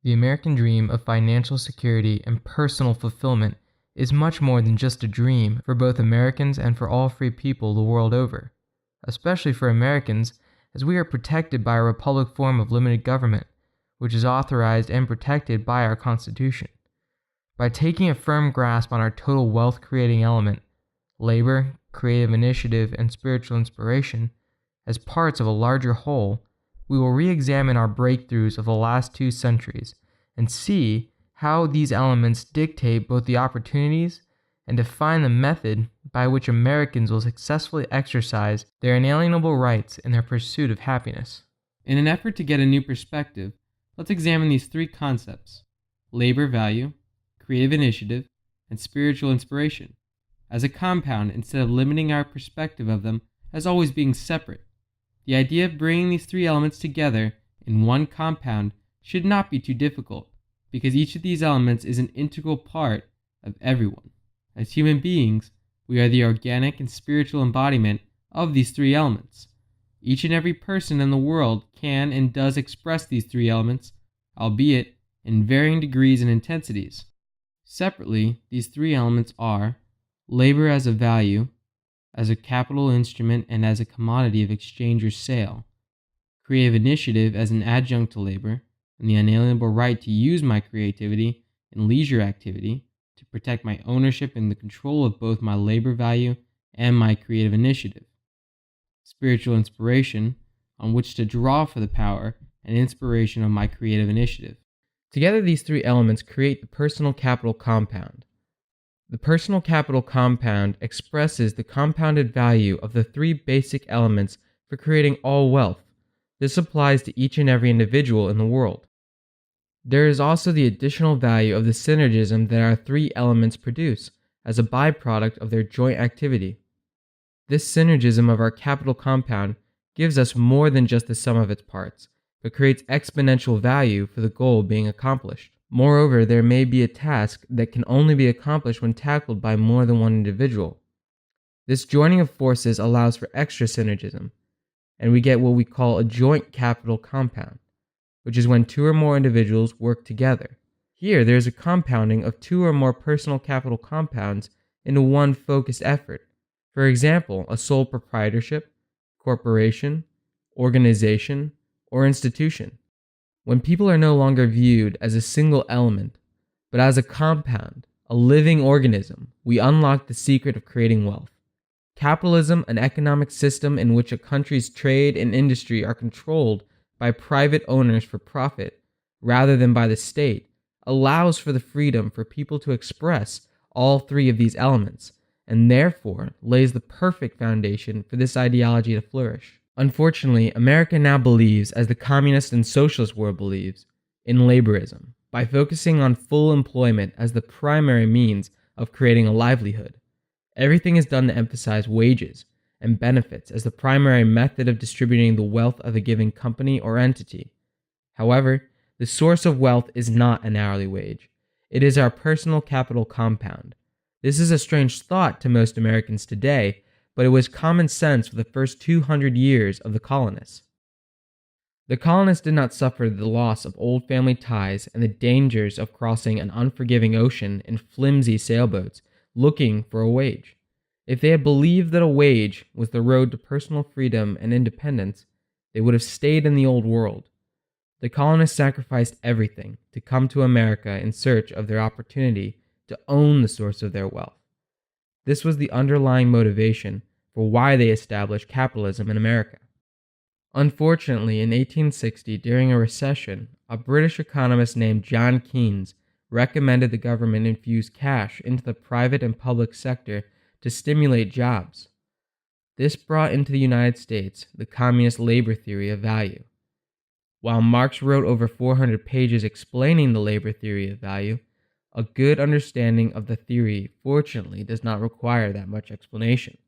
The American dream of financial security and personal fulfillment is much more than just a dream for both Americans and for all free people the world over, especially for Americans, as we are protected by a republic form of limited government, which is authorized and protected by our Constitution. By taking a firm grasp on our total wealth creating element, labor, creative initiative, and spiritual inspiration, as parts of a larger whole, we will re-examine our breakthroughs of the last 2 centuries and see how these elements dictate both the opportunities and define the method by which Americans will successfully exercise their inalienable rights in their pursuit of happiness. In an effort to get a new perspective, let's examine these 3 concepts: labor value, creative initiative, and spiritual inspiration, as a compound instead of limiting our perspective of them as always being separate. The idea of bringing these 3 elements together in one compound should not be too difficult, because each of these elements is an integral part of everyone. As human beings, we are the organic and spiritual embodiment of these 3 elements. Each and every person in the world can and does express these 3 elements, albeit in varying degrees and intensities. Separately, these 3 elements are labor as a value, as a capital instrument and as a commodity of exchange or sale, creative initiative as an adjunct to labor, and the unalienable right to use my creativity in leisure activity to protect my ownership and the control of both my labor value and my creative initiative. Spiritual inspiration, on which to draw for the power and inspiration of my creative initiative. Together, these 3 elements create the personal capital compound. The personal capital compound expresses the compounded value of the 3 basic elements for creating all wealth. This applies to each and every individual in the world. There is also the additional value of the synergism that our 3 elements produce as a byproduct of their joint activity. This synergism of our capital compound gives us more than just the sum of its parts, but creates exponential value for the goal being accomplished. Moreover, there may be a task that can only be accomplished when tackled by more than one individual. This joining of forces allows for extra synergism, and we get what we call a joint capital compound, which is when 2 or more individuals work together. Here, there is a compounding of 2 or more personal capital compounds into one focused effort. For example, a sole proprietorship, corporation, organization, or institution. When people are no longer viewed as a single element, but as a compound, a living organism, we unlock the secret of creating wealth. Capitalism, an economic system in which a country's trade and industry are controlled by private owners for profit rather than by the state, allows for the freedom for people to express all 3 of these elements, and therefore lays the perfect foundation for this ideology to flourish. Unfortunately, America now believes, as the communist and socialist world believes, in laborism, by focusing on full employment as the primary means of creating a livelihood. Everything is done to emphasize wages and benefits as the primary method of distributing the wealth of a given company or entity. However, the source of wealth is not an hourly wage. It is our personal capital compound. This is a strange thought to most Americans today, but it was common sense for the first 200 years of the colonists. The colonists did not suffer the loss of old family ties and the dangers of crossing an unforgiving ocean in flimsy sailboats looking for a wage. If they had believed that a wage was the road to personal freedom and independence, they would have stayed in the old world. The colonists sacrificed everything to come to America in search of their opportunity to own the source of their wealth. This was the underlying motivation for why they established capitalism in America. Unfortunately, in 1860, during a recession, a British economist named John Keynes recommended the government infuse cash into the private and public sector to stimulate jobs. This brought into the United States the communist labor theory of value. While Marx wrote over 400 pages explaining the labor theory of value, a good understanding of the theory fortunately does not require that much explanation.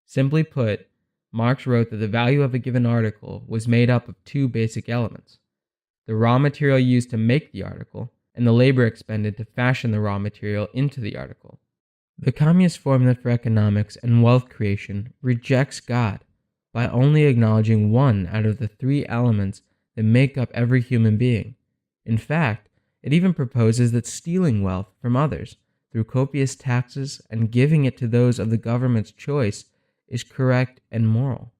Simply put, Marx wrote that the value of a given article was made up of 2 basic elements: the raw material used to make the article, and the labor expended to fashion the raw material into the article. The communist formula for economics and wealth creation rejects God by only acknowledging one out of the 3 elements that make up every human being. In fact, It even proposes that stealing wealth from others through copious taxes and giving it to those of the government's choice is correct and moral.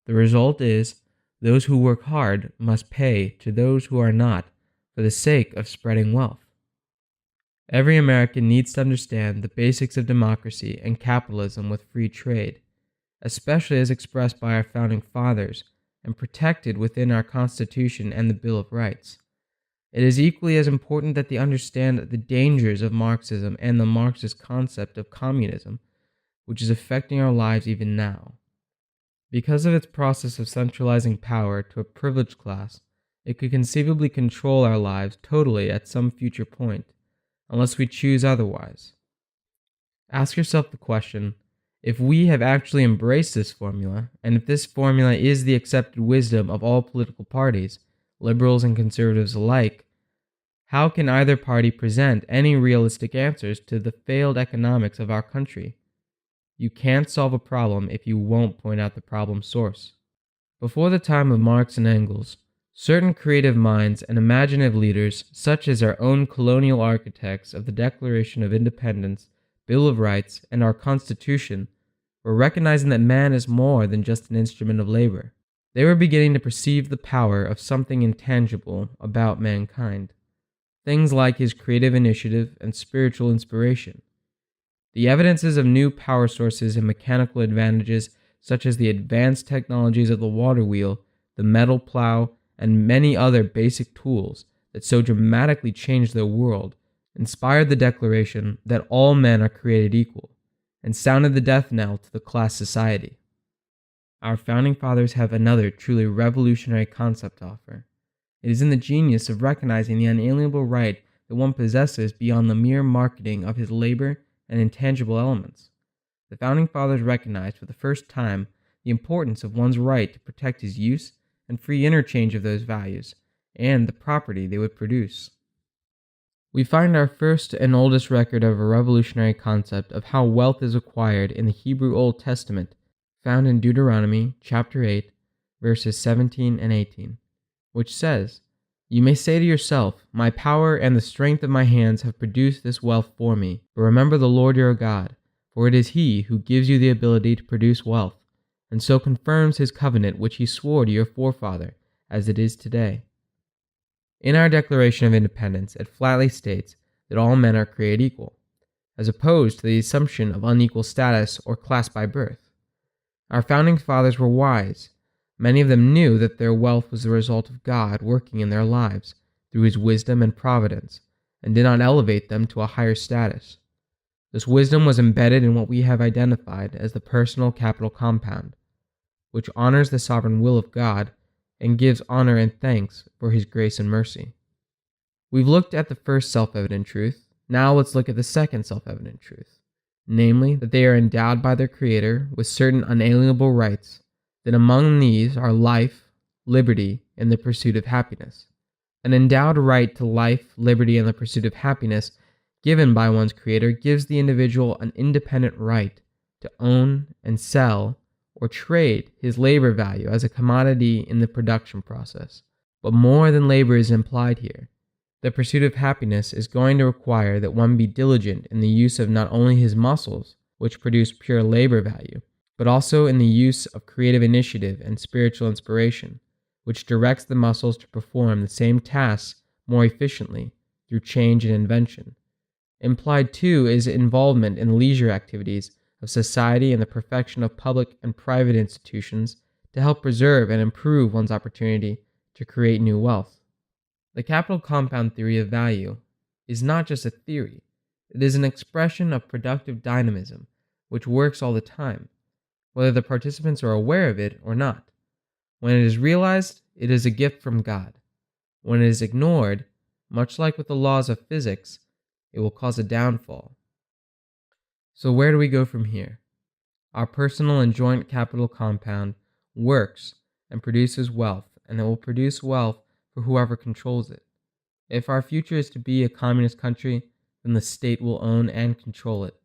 The result is, those who work hard must pay to those who are not for the sake of spreading wealth. Every American needs to understand the basics of democracy and capitalism with free trade, especially as expressed by our founding fathers and protected within our Constitution and the Bill of Rights. It is equally as important that they understand the dangers of Marxism and the Marxist concept of communism, which is affecting our lives even now. Because of its process of centralizing power to a privileged class, it could conceivably control our lives totally at some future point, unless we choose otherwise. Ask yourself the question, if we have actually embraced this formula, and if this formula is the accepted wisdom of all political parties, liberals and conservatives alike, how can either party present any realistic answers to the failed economics of our country? You can't solve a problem if you won't point out the problem source. Before the time of Marx and Engels, certain creative minds and imaginative leaders, such as our own colonial architects of the Declaration of Independence, Bill of Rights, and our Constitution, were recognizing that man is more than just an instrument of labor. They were beginning to perceive the power of something intangible about mankind, things like his creative initiative and spiritual inspiration. The evidences of new power sources and mechanical advantages, such as the advanced technologies of the water wheel, the metal plow, and many other basic tools that so dramatically changed their world, inspired the declaration that all men are created equal, and sounded the death knell to the class society. Our founding fathers have another truly revolutionary concept to offer. It is in the genius of recognizing the unalienable right that one possesses beyond the mere marketing of his labor and intangible elements. The founding fathers recognized for the first time the importance of one's right to protect his use and free interchange of those values, and the property they would produce. We find our first and oldest record of a revolutionary concept of how wealth is acquired in the Hebrew Old Testament, found in Deuteronomy chapter 8, verses 17 and 18, which says, "You may say to yourself, my power and the strength of my hands have produced this wealth for me, but remember the Lord your God, for it is He who gives you the ability to produce wealth, and so confirms His covenant which He swore to your forefather, as it is today." In our Declaration of Independence, it flatly states that all men are created equal, as opposed to the assumption of unequal status or class by birth. Our founding fathers were wise. Many of them knew that their wealth was the result of God working in their lives through His wisdom and providence, and did not elevate them to a higher status. This wisdom was embedded in what we have identified as the personal capital compound, which honors the sovereign will of God and gives honor and thanks for His grace and mercy. We've looked at the first self-evident truth. Now let's look at the second self-evident truth, namely that they are endowed by their Creator with certain unalienable rights, that among these are life, liberty, and the pursuit of happiness. An endowed right to life, liberty, and the pursuit of happiness given by one's Creator gives the individual an independent right to own and sell or trade his labor value as a commodity in the production process. But more than labor is implied here. The pursuit of happiness is going to require that one be diligent in the use of not only his muscles, which produce pure labor value, but also in the use of creative initiative and spiritual inspiration, which directs the muscles to perform the same tasks more efficiently through change and invention. Implied too is involvement in leisure activities of society and the perfection of public and private institutions to help preserve and improve one's opportunity to create new wealth. The capital compound theory of value is not just a theory, it is an expression of productive dynamism which works all the time, whether the participants are aware of it or not. When it is realized, it is a gift from God. When it is ignored, much like with the laws of physics, it will cause a downfall. So where do we go from here? Our personal and joint capital compound works and produces wealth, and it will produce wealth for whoever controls it. If our future is to be a communist country, then the state will own and control it.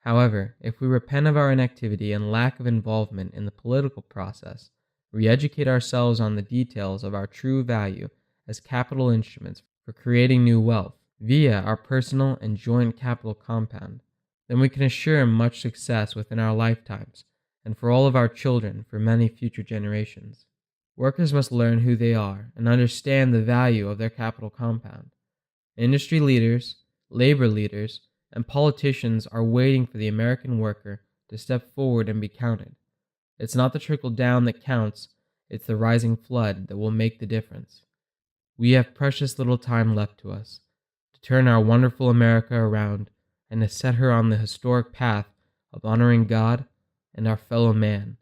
However, if we repent of our inactivity and lack of involvement in the political process, re-educate ourselves on the details of our true value, as capital instruments for creating new wealth via our personal and joint capital compound, then we can assure much success within our lifetimes and for all of our children for many future generations. Workers must learn who they are and understand the value of their capital compound. Industry leaders, labor leaders, and politicians are waiting for the American worker to step forward and be counted. It's not the trickle down that counts, it's the rising flood that will make the difference. We have precious little time left to us to turn our wonderful America around and to set her on the historic path of honoring God and our fellow man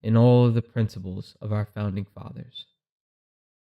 in all of the principles of our founding fathers.